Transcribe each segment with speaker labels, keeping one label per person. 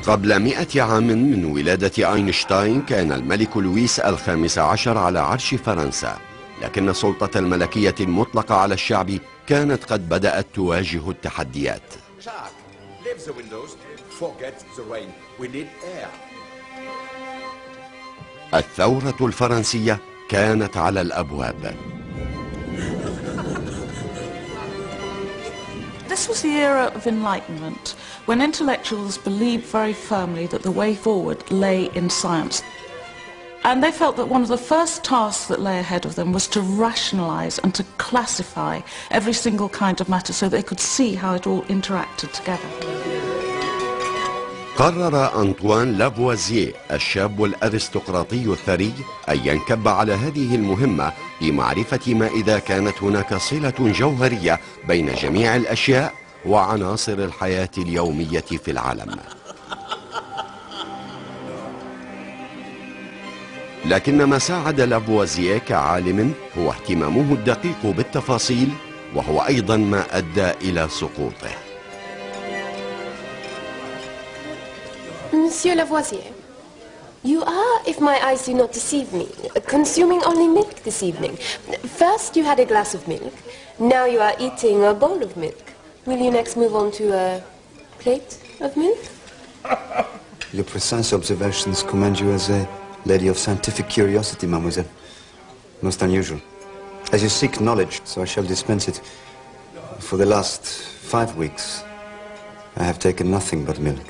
Speaker 1: قبل 100 عام من ولادة اينشتاين كان الملك لويس ال15 على عرش فرنسا، لكن السلطة الملكية المطلقة على الشعب كانت قد بدأت تواجه التحديات. الثورة الفرنسية كانت على الأبواب.
Speaker 2: This was the era of enlightenment, when intellectuals believed very firmly that the way forward lay in science. And they felt that one of the first tasks that lay ahead of them was to rationalize and to classify every single kind of matter so they could see how it all interacted together.
Speaker 1: قرر أنطوان لافوازييه الشاب الأرستقراطي الثري أن ينكب على هذه المهمة لمعرفة ما إذا كانت هناك صلة جوهرية بين جميع الأشياء وعناصر الحياة اليومية في العالم. لكن ما ساعد لافوازييه كعالم هو اهتمامه الدقيق بالتفاصيل، وهو أيضا ما أدى إلى سقوطه.
Speaker 3: Monsieur Lavoisier, you are, if my eyes do not deceive me, consuming only milk this evening. First you had a glass of milk, now you are eating a bowl of milk. Will you next move on to a plate of milk?
Speaker 4: Your precise observations commend you as a lady of scientific curiosity, mademoiselle. Most unusual. As you seek knowledge, so I shall dispense it. For the last 5 weeks, I have taken nothing but milk.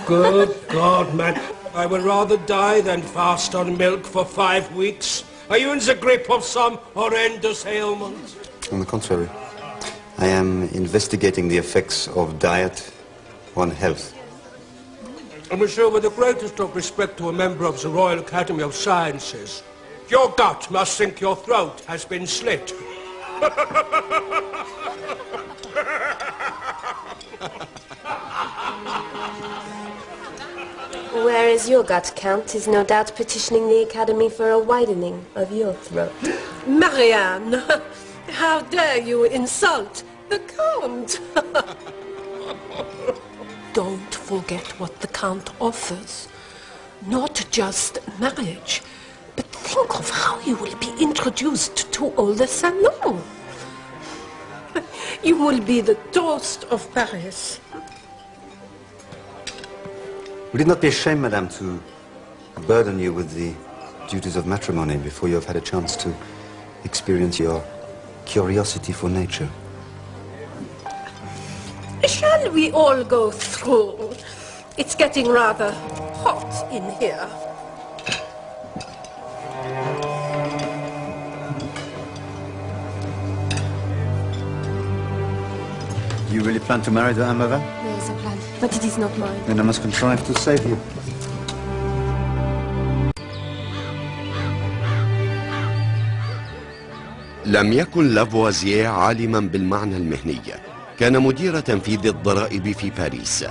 Speaker 5: Good God, man. I would rather die than fast on milk for 5 weeks. Are you in the grip of some horrendous ailment?
Speaker 4: On the contrary, I am investigating the effects of diet on health.
Speaker 5: Monsieur, with the greatest of respect to a member of the Royal Academy of Sciences, your gut must think your throat has been slit.
Speaker 3: Whereas your gut, Count, is no doubt petitioning the Academy for a widening of your throat.
Speaker 6: Marianne, how dare you insult the Count? Don't forget what the Count offers. Not just marriage, but think of how you will be introduced to all the salons. You will be the toast of Paris.
Speaker 4: Would it not be a shame, madame, to burden you with the duties of matrimony before you have had a chance to experience your curiosity for nature?
Speaker 6: Shall we all go through? It's getting rather hot in here.
Speaker 4: You really plan to marry the Amara?
Speaker 3: There is a plan, but it is not mine.
Speaker 4: Then I must contrive to save you.
Speaker 1: لم يكن لافوازييه عالما بالمعنى المهني، كان مدير تنفيذ الضرائب في باريس.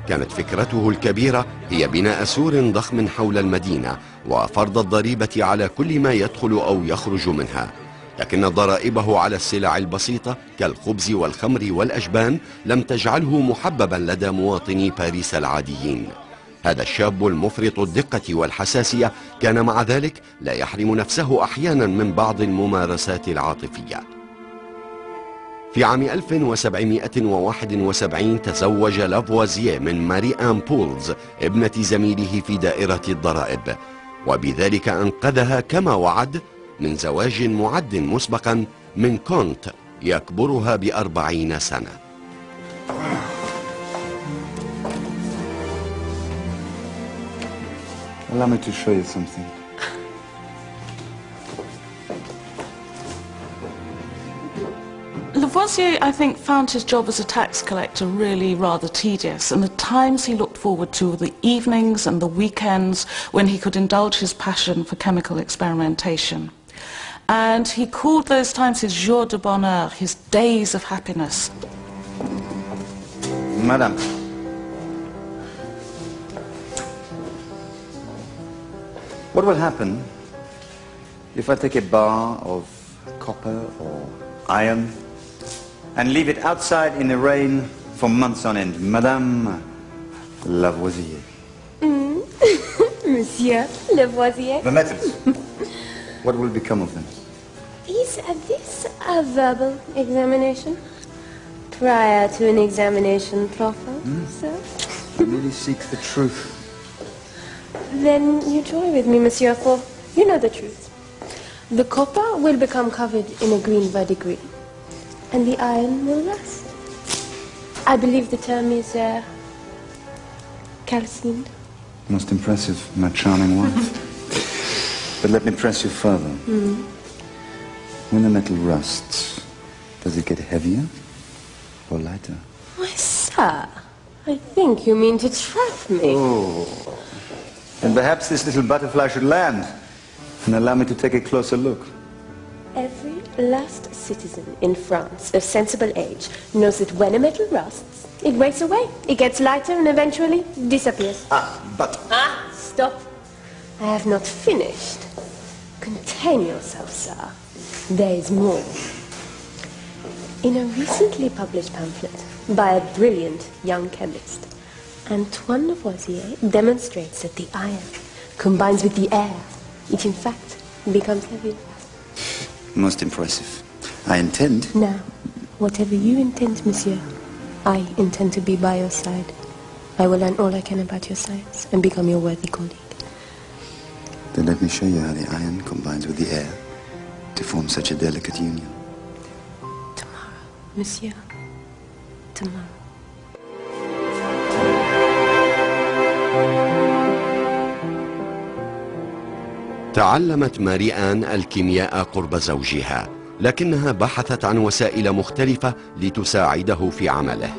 Speaker 1: كانت فكرته الكبيرة هي بناء سور ضخم حول المدينة وفرض الضريبة على كل ما يدخل أو يخرج منها، لكن ضرائبه على السلع البسيطة كالخبز والخمر والأجبان لم تجعله محببا لدى مواطني باريس العاديين. هذا الشاب المفرط الدقة والحساسية كان مع ذلك لا يحرم نفسه أحيانا من بعض الممارسات العاطفية. في عام 1771 تزوج لافوازييه من ماري آن بولز ابنة زميله في دائرة الضرائب، وبذلك أنقذها كما وعد من زواج معد مسبقا من كونت يكبرها ب40 سنة.
Speaker 4: Allow me to show you something.
Speaker 2: Lavoisier, I think, found his job as a tax collector really rather tedious, and the times he looked forward to were the evenings and the weekends when he could indulge his passion for chemical experimentation. And he called those times his jours de bonheur, his days of happiness.
Speaker 4: Madame. What will happen if I take a bar of copper or iron and leave it outside in the rain for months on end? Madame, Lavoisier.
Speaker 3: Monsieur Lavoisier.
Speaker 4: The metals. What will become of them?
Speaker 3: Is this a verbal examination? Prior to an examination proper, sir?
Speaker 4: I merely seek the truth.
Speaker 3: Then you joy with me, monsieur, for you know the truth. The copper will become covered in a green verdigris, and the iron will rust. I believe the term is calcined.
Speaker 4: Most impressive, my charming wife. But let me press you further. When the metal rusts, does it get heavier or lighter?
Speaker 3: Why, sir, I think you mean to trap me.
Speaker 4: Oh. Then perhaps this little butterfly should land and allow me to take a closer look.
Speaker 3: Every last citizen in France of sensible age knows that when a metal rusts, it breaks away. It gets lighter and eventually disappears.
Speaker 4: But...
Speaker 3: Stop. I have not finished. Contain yourself, sir. There is more. In a recently published pamphlet by a brilliant young chemist, Antoine Lavoisier demonstrates that the iron combines with the air. It, in fact, becomes heavy.
Speaker 4: Most impressive. I intend...
Speaker 3: Now, whatever you intend, monsieur, I intend to be by your side. I will learn all I can about your science and become your worthy colleague.
Speaker 4: Then let me show you how the iron combines with the air to form such a delicate union.
Speaker 3: Tomorrow, monsieur. Tomorrow.
Speaker 1: تعلمت ماري آن الكيمياء قرب زوجها، لكنها بحثت عن وسائل مختلفة لتساعده في عمله.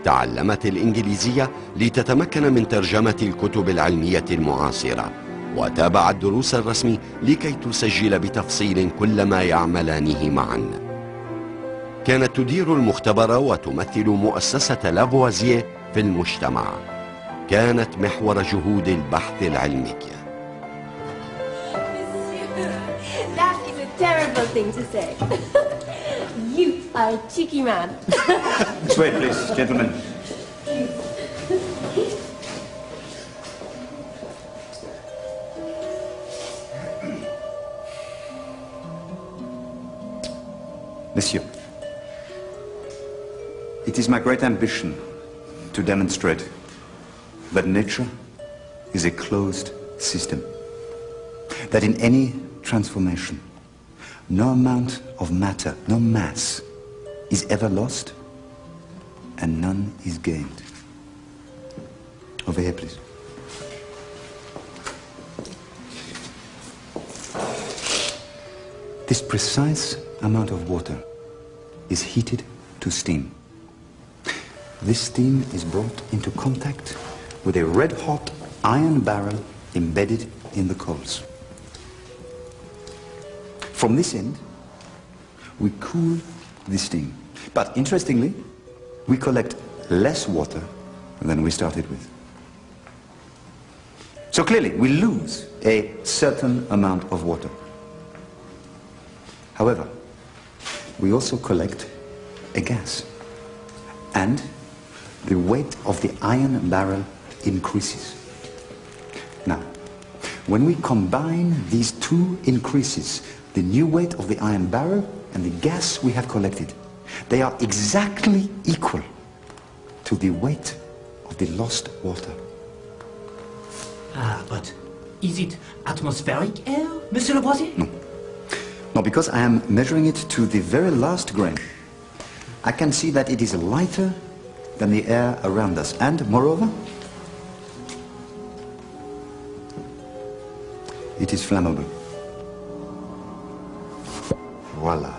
Speaker 1: تعلمت الإنجليزية لتتمكن من ترجمة الكتب العلمية المعاصرة، وتابعت دروس الرسم لكي تسجل بتفصيل كل ما يعملانه معا. كانت تدير المختبر وتمثل مؤسسة لافوازييه في المجتمع. كانت محور جهود البحث العلمي.
Speaker 3: That is a terrible thing to say. You are a cheeky man.
Speaker 4: This way, please, gentlemen. Monsieur, it is my great ambition to demonstrate that nature is a closed system. That in any transformation, no amount of matter, no mass, is ever lost and none is gained. Over here, please. This precise amount of water is heated to steam. This steam is brought into contact with a red-hot iron barrel embedded in the coals. From this end, we cool the steam. But interestingly, we collect less water than we started with. So clearly, we lose a certain amount of water. However, we also collect a gas. And the weight of the iron barrel increases. Now, when we combine these two increases, the new weight of the iron barrel and the gas we have collected, they are exactly equal to the weight of the lost water.
Speaker 7: But is it atmospheric air, Monsieur Lavoisier?
Speaker 4: No. No, because I am measuring it to the very last grain. I can see that it is lighter than the air around us. And, moreover, it is flammable. Voila.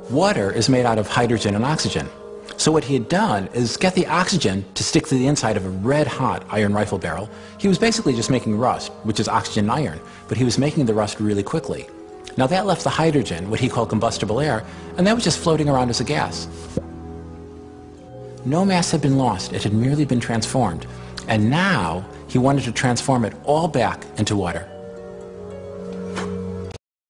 Speaker 8: Water is made out of hydrogen and oxygen. So what he had done is get the oxygen to stick to the inside of a red-hot iron rifle barrel. He was basically just making rust, which is oxygen and iron, but he was making the rust really quickly. Now that left the hydrogen, what he called combustible air, and that was just floating around as a gas. No mass had been lost, it had merely been transformed. And now he wanted to transform it all back into water.